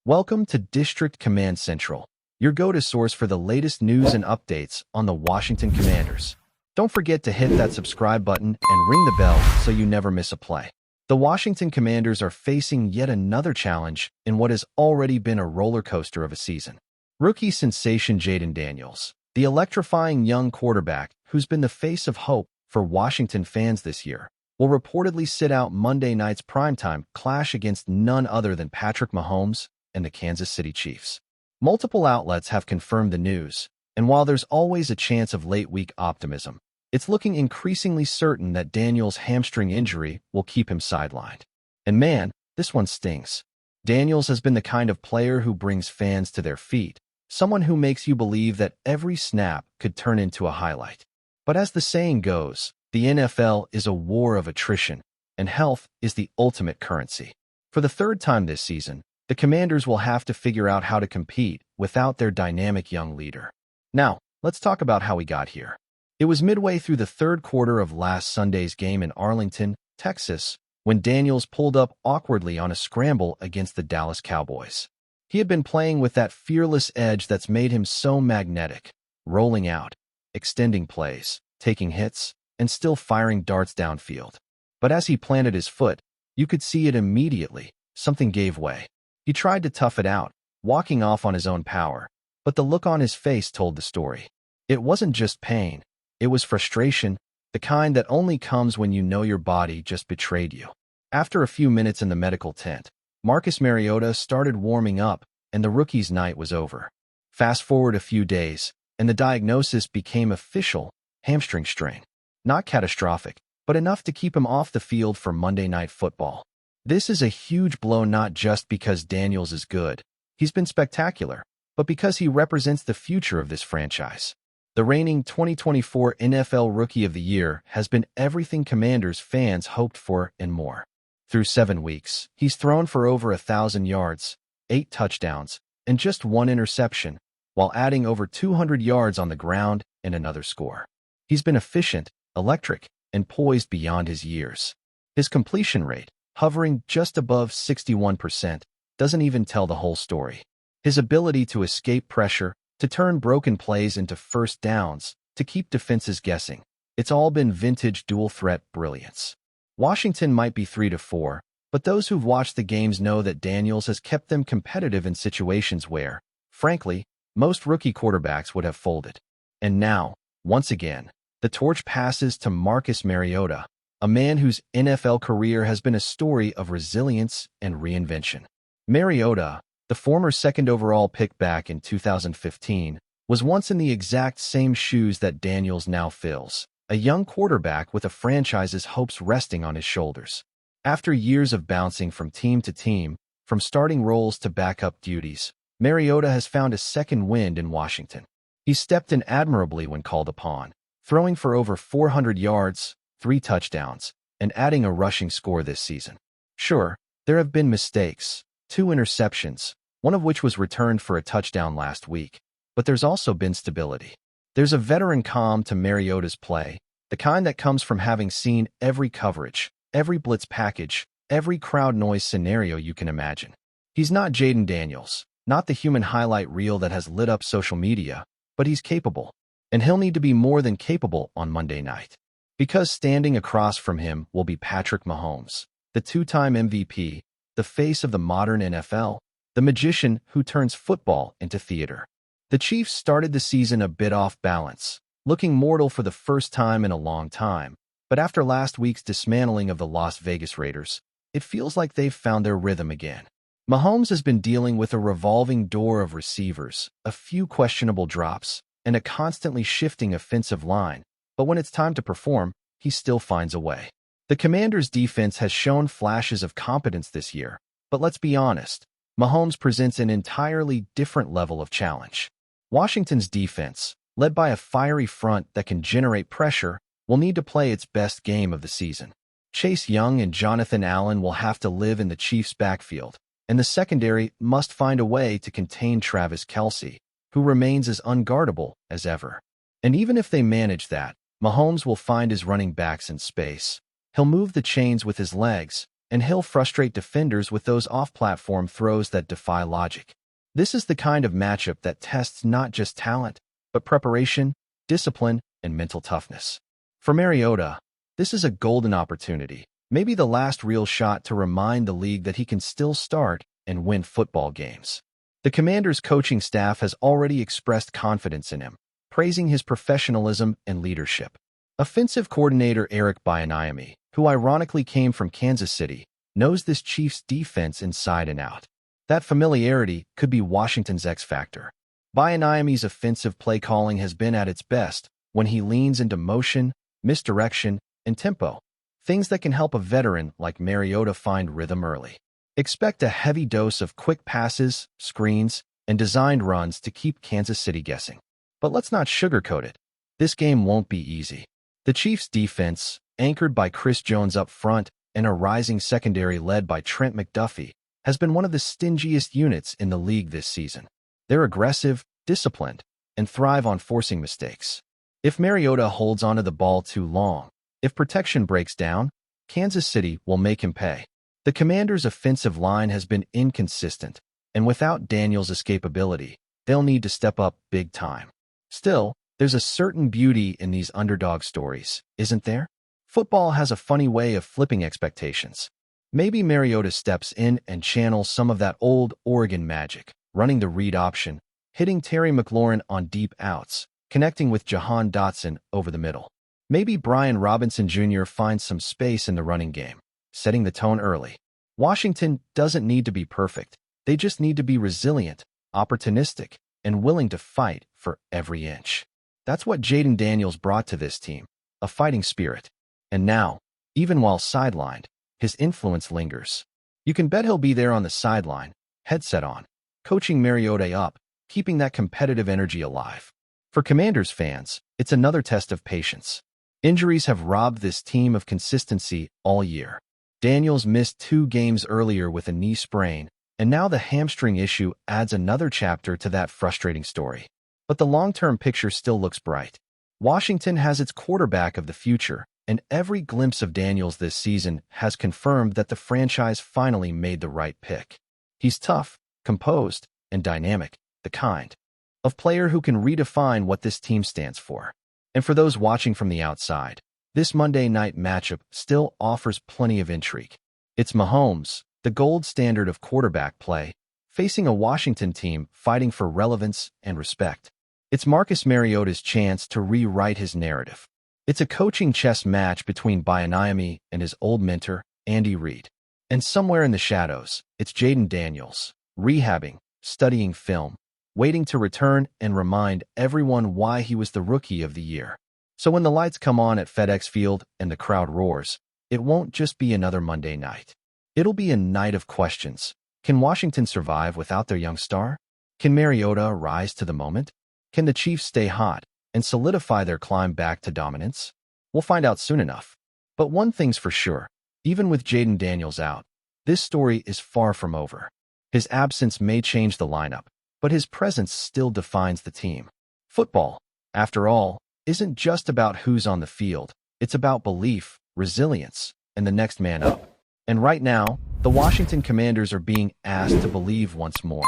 Welcome to District Command Central, your go-to source for the latest news and updates on the Washington Commanders. Don't forget to hit that subscribe button and ring the bell so you never miss a play. The Washington Commanders are facing yet another challenge in what has already been a roller coaster of a season. Rookie sensation Jayden Daniels, the electrifying young quarterback who's been the face of hope for Washington fans this year, will reportedly sit out Monday night's primetime clash against none other than Patrick Mahomes and the Kansas City Chiefs. Multiple outlets have confirmed the news, and while there's always a chance of late-week optimism, it's looking increasingly certain that Daniels' hamstring injury will keep him sidelined. And man, this one stings. Daniels has been the kind of player who brings fans to their feet, someone who makes you believe that every snap could turn into a highlight. But as the saying goes, the NFL is a war of attrition, and health is the ultimate currency. For the third time this season, the Commanders will have to figure out how to compete without their dynamic young leader. Now, let's talk about how we got here. It was midway through the third quarter of last Sunday's game in Arlington, Texas, when Daniels pulled up awkwardly on a scramble against the Dallas Cowboys. He had been playing with that fearless edge that's made him so magnetic, rolling out, extending plays, taking hits, and still firing darts downfield. But as he planted his foot, you could see it immediately. Something gave way. He tried to tough it out, walking off on his own power, but the look on his face told the story. It wasn't just pain. It was frustration, the kind that only comes when you know your body just betrayed you. After a few minutes in the medical tent, Marcus Mariota started warming up, and the rookie's night was over. Fast forward a few days, and the diagnosis became official: hamstring strain. Not catastrophic, but enough to keep him off the field for Monday Night Football. This is a huge blow not just because Daniels is good. He's been spectacular, but because he represents the future of this franchise. The reigning 2024 NFL Rookie of the Year has been everything Commanders fans hoped for and more. Through 7 weeks, he's thrown for over 1,000 yards, 8 touchdowns, and just 1 interception, while adding over 200 yards on the ground and another score. He's been efficient, electric, and poised beyond his years. His completion rate, hovering just above 61%, doesn't even tell the whole story. His ability to escape pressure, to turn broken plays into first downs, to keep defenses guessing, it's all been vintage dual-threat brilliance. Washington might be 3-4, but those who've watched the games know that Daniels has kept them competitive in situations where, frankly, most rookie quarterbacks would have folded. And now, once again, the torch passes to Marcus Mariota, a man whose NFL career has been a story of resilience and reinvention. Mariota, the former second overall pick back in 2015, was once in the exact same shoes that Daniels now fills, a young quarterback with a franchise's hopes resting on his shoulders. After years of bouncing from team to team, from starting roles to backup duties, Mariota has found a second wind in Washington. He stepped in admirably when called upon, throwing for over 400 yards, 3 touchdowns, and adding a rushing score this season. Sure, there have been mistakes, 2 interceptions, one of which was returned for a touchdown last week, but there's also been stability. There's a veteran calm to Mariota's play, the kind that comes from having seen every coverage, every blitz package, every crowd noise scenario you can imagine. He's not Jayden Daniels, not the human highlight reel that has lit up social media, but he's capable, and he'll need to be more than capable on Monday night. Because standing across from him will be Patrick Mahomes, the 2-time MVP, the face of the modern NFL, the magician who turns football into theater. The Chiefs started the season a bit off balance, looking mortal for the first time in a long time, but after last week's dismantling of the Las Vegas Raiders, it feels like they've found their rhythm again. Mahomes has been dealing with a revolving door of receivers, a few questionable drops, and a constantly shifting offensive line, but when it's time to perform, he still finds a way. The Commanders' defense has shown flashes of competence this year, but let's be honest, Mahomes presents an entirely different level of challenge. Washington's defense, led by a fiery front that can generate pressure, will need to play its best game of the season. Chase Young and Jonathan Allen will have to live in the Chiefs' backfield, and the secondary must find a way to contain Travis Kelce, who remains as unguardable as ever. And even if they manage that, Mahomes will find his running backs in space. He'll move the chains with his legs, and he'll frustrate defenders with those off-platform throws that defy logic. This is the kind of matchup that tests not just talent, but preparation, discipline, and mental toughness. For Mariota, this is a golden opportunity, maybe the last real shot to remind the league that he can still start and win football games. The Commanders' coaching staff has already expressed confidence in him, praising his professionalism and leadership. Offensive coordinator Eric Bieniemy, who ironically came from Kansas City, knows this Chiefs defense inside and out. That familiarity could be Washington's X factor. Bieniemy's offensive play calling has been at its best when he leans into motion, misdirection, and tempo, things that can help a veteran like Mariota find rhythm early. Expect a heavy dose of quick passes, screens, and designed runs to keep Kansas City guessing. But let's not sugarcoat it. This game won't be easy. The Chiefs' defense, anchored by Chris Jones up front and a rising secondary led by Trent McDuffie, has been one of the stingiest units in the league this season. They're aggressive, disciplined, and thrive on forcing mistakes. If Mariota holds onto the ball too long, if protection breaks down, Kansas City will make him pay. The Commanders' offensive line has been inconsistent, and without Daniels' escapability, they'll need to step up big time. Still, there's a certain beauty in these underdog stories, isn't there? Football has a funny way of flipping expectations. Maybe Mariota steps in and channels some of that old Oregon magic, running the read option, hitting Terry McLaurin on deep outs, connecting with Jahan Dotson over the middle. Maybe Brian Robinson Jr. finds some space in the running game, setting the tone early. Washington doesn't need to be perfect. They just need to be resilient, opportunistic, and willing to fight for every inch. That's what Jaden Daniels brought to this team, a fighting spirit. And now, even while sidelined, his influence lingers. You can bet he'll be there on the sideline, headset on, coaching Mariota up, keeping that competitive energy alive. For Commanders fans, it's another test of patience. Injuries have robbed this team of consistency all year. Daniels missed 2 games earlier with a knee sprain, and now the hamstring issue adds another chapter to that frustrating story. But the long-term picture still looks bright. Washington has its quarterback of the future, and every glimpse of Daniels this season has confirmed that the franchise finally made the right pick. He's tough, composed, and dynamic, the kind of player who can redefine what this team stands for. And for those watching from the outside, this Monday night matchup still offers plenty of intrigue. It's Mahomes, the gold standard of quarterback play, facing a Washington team fighting for relevance and respect. It's Marcus Mariota's chance to rewrite his narrative. It's a coaching chess match between Bieniemy and his old mentor, Andy Reid. And somewhere in the shadows, it's Jaden Daniels, rehabbing, studying film, waiting to return and remind everyone why he was the Rookie of the Year. So when the lights come on at FedEx Field and the crowd roars, it won't just be another Monday night. It'll be a night of questions. Can Washington survive without their young star? Can Mariota rise to the moment? Can the Chiefs stay hot and solidify their climb back to dominance? We'll find out soon enough. But one thing's for sure, even with Jaden Daniels out, this story is far from over. His absence may change the lineup, but his presence still defines the team. Football, after all, isn't just about who's on the field. It's about belief, resilience, and the next man up. And right now, the Washington Commanders are being asked to believe once more.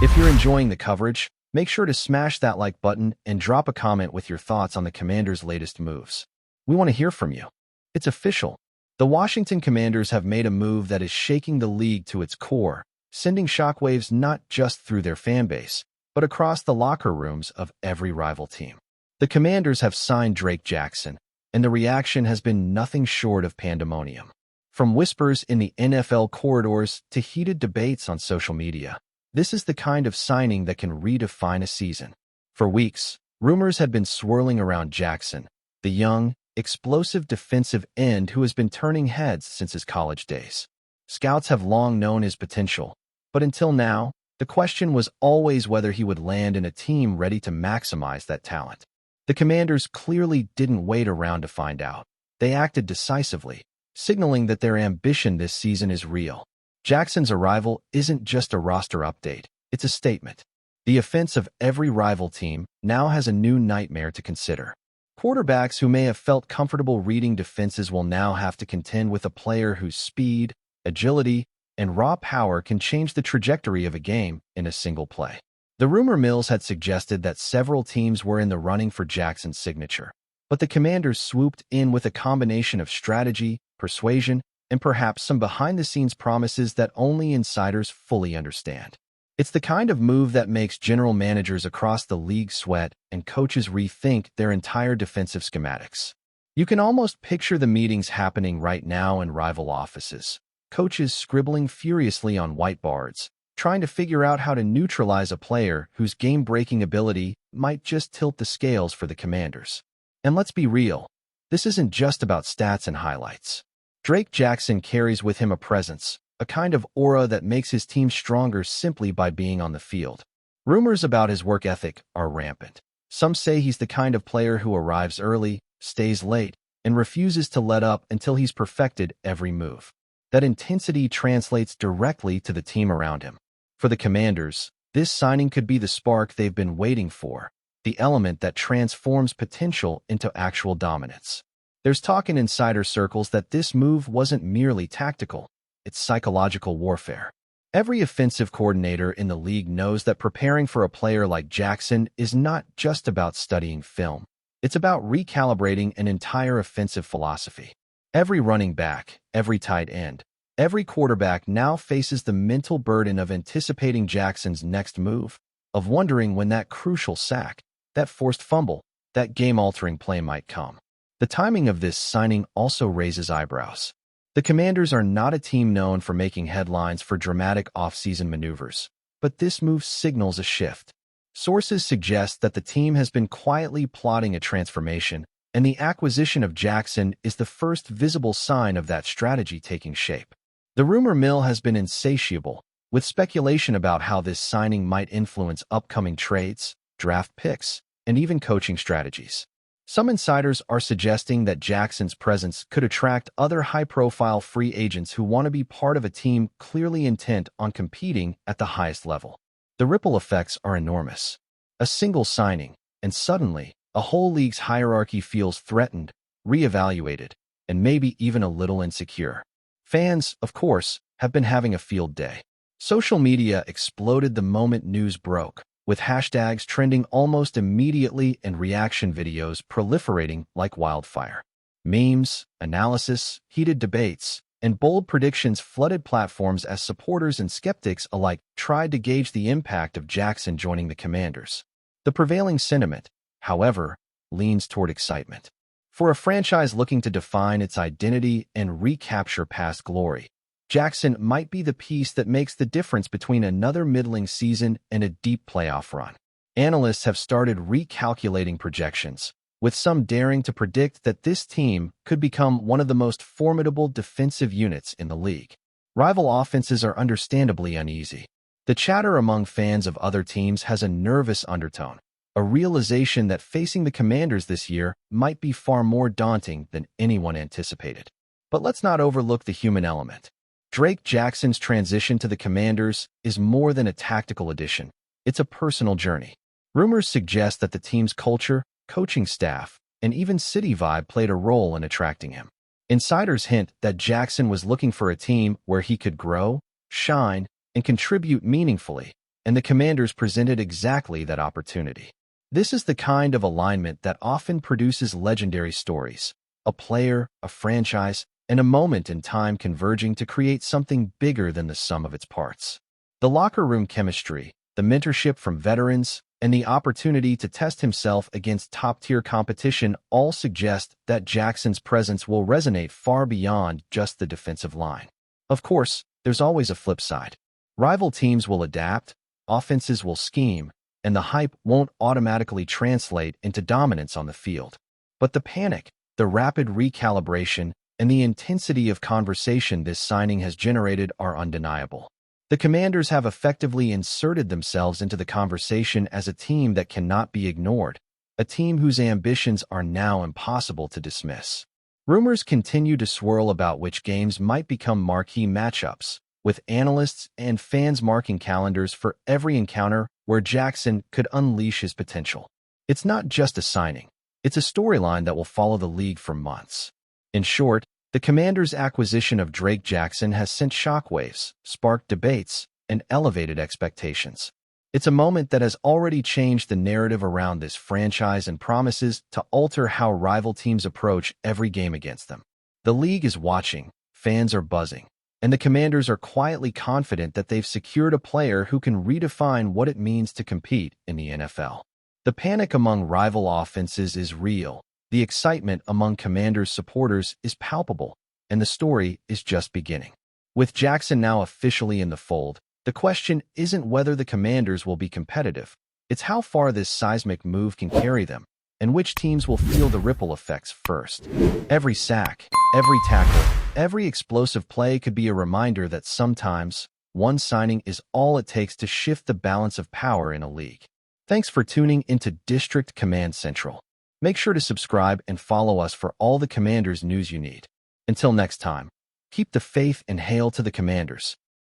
If you're enjoying the coverage, make sure to smash that like button and drop a comment with your thoughts on the Commanders' latest moves. We want to hear from you. It's official. The Washington Commanders have made a move that is shaking the league to its core, sending shockwaves not just through their fan base, but across the locker rooms of every rival team. The Commanders have signed Drake Jackson, and the reaction has been nothing short of pandemonium. From whispers in the NFL corridors to heated debates on social media, this is the kind of signing that can redefine a season. For weeks, rumors had been swirling around Jackson, the young, explosive defensive end who has been turning heads since his college days. Scouts have long known his potential, but until now, the question was always whether he would land in a team ready to maximize that talent. The Commanders clearly didn't wait around to find out. They acted decisively, signaling that their ambition this season is real. Jackson's arrival isn't just a roster update, it's a statement. The offense of every rival team now has a new nightmare to consider. Quarterbacks who may have felt comfortable reading defenses will now have to contend with a player whose speed, agility, and raw power can change the trajectory of a game in a single play. The rumor mills had suggested that several teams were in the running for Jackson's signature, but the Commanders swooped in with a combination of strategy, persuasion, and perhaps some behind-the-scenes promises that only insiders fully understand. It's the kind of move that makes general managers across the league sweat and coaches rethink their entire defensive schematics. You can almost picture the meetings happening right now in rival offices, coaches scribbling furiously on whiteboards, trying to figure out how to neutralize a player whose game-breaking ability might just tilt the scales for the Commanders. And let's be real, this isn't just about stats and highlights. Drake Jackson carries with him a presence, a kind of aura that makes his team stronger simply by being on the field. Rumors about his work ethic are rampant. Some say he's the kind of player who arrives early, stays late, and refuses to let up until he's perfected every move. That intensity translates directly to the team around him. For the Commanders, this signing could be the spark they've been waiting for, the element that transforms potential into actual dominance. There's talk in insider circles that this move wasn't merely tactical, it's psychological warfare. Every offensive coordinator in the league knows that preparing for a player like Jackson is not just about studying film. It's about recalibrating an entire offensive philosophy. Every running back, every tight end, every quarterback now faces the mental burden of anticipating Jackson's next move, of wondering when that crucial sack, that forced fumble, that game-altering play might come. The timing of this signing also raises eyebrows. The Commanders are not a team known for making headlines for dramatic offseason maneuvers, but this move signals a shift. Sources suggest that the team has been quietly plotting a transformation, and the acquisition of Jackson is the first visible sign of that strategy taking shape. The rumor mill has been insatiable, with speculation about how this signing might influence upcoming trades, draft picks, and even coaching strategies. Some insiders are suggesting that Jackson's presence could attract other high-profile free agents who want to be part of a team clearly intent on competing at the highest level. The ripple effects are enormous. A single signing, and suddenly, a whole league's hierarchy feels threatened, reevaluated, and maybe even a little insecure. Fans, of course, have been having a field day. Social media exploded the moment news broke, with hashtags trending almost immediately and reaction videos proliferating like wildfire. Memes, analysis, heated debates, and bold predictions flooded platforms as supporters and skeptics alike tried to gauge the impact of Jackson joining the Commanders. The prevailing sentiment, however, leans toward excitement. For a franchise looking to define its identity and recapture past glory, Jackson might be the piece that makes the difference between another middling season and a deep playoff run. Analysts have started recalculating projections, with some daring to predict that this team could become one of the most formidable defensive units in the league. Rival offenses are understandably uneasy. The chatter among fans of other teams has a nervous undertone, a realization that facing the Commanders this year might be far more daunting than anyone anticipated. But let's not overlook the human element. Drake Jackson's transition to the Commanders is more than a tactical addition. It's a personal journey. Rumors suggest that the team's culture, coaching staff, and even city vibe played a role in attracting him. Insiders hint that Jackson was looking for a team where he could grow, shine, and contribute meaningfully, and the Commanders presented exactly that opportunity. This is the kind of alignment that often produces legendary stories. A player, a franchise, and a moment in time converging to create something bigger than the sum of its parts. The locker room chemistry, the mentorship from veterans, and the opportunity to test himself against top-tier competition all suggest that Jackson's presence will resonate far beyond just the defensive line. Of course, there's always a flip side. Rival teams will adapt, offenses will scheme, and the hype won't automatically translate into dominance on the field. But the panic, the rapid recalibration, and the intensity of conversation this signing has generated are undeniable. The Commanders have effectively inserted themselves into the conversation as a team that cannot be ignored, a team whose ambitions are now impossible to dismiss. Rumors continue to swirl about which games might become marquee matchups, with analysts and fans marking calendars for every encounter where Jackson could unleash his potential. It's not just a signing, it's a storyline that will follow the league for months. In short, The Commanders' acquisition of Drake Jackson has sent shockwaves, sparked debates, and elevated expectations. It's a moment that has already changed the narrative around this franchise and promises to alter how rival teams approach every game against them. The league is watching, fans are buzzing, and the Commanders are quietly confident that they've secured a player who can redefine what it means to compete in the NFL. The panic among rival offenses is real. The excitement among Commanders supporters is palpable, and the story is just beginning. With Jackson now officially in the fold, the question isn't whether the Commanders will be competitive. It's how far this seismic move can carry them, and which teams will feel the ripple effects first. Every sack, every tackle, every explosive play could be a reminder that sometimes one signing is all it takes to shift the balance of power in a league. Thanks for tuning into District Command Central. Make sure to subscribe and follow us for all the Commanders news you need. Until next time, keep the faith and hail to the Commanders.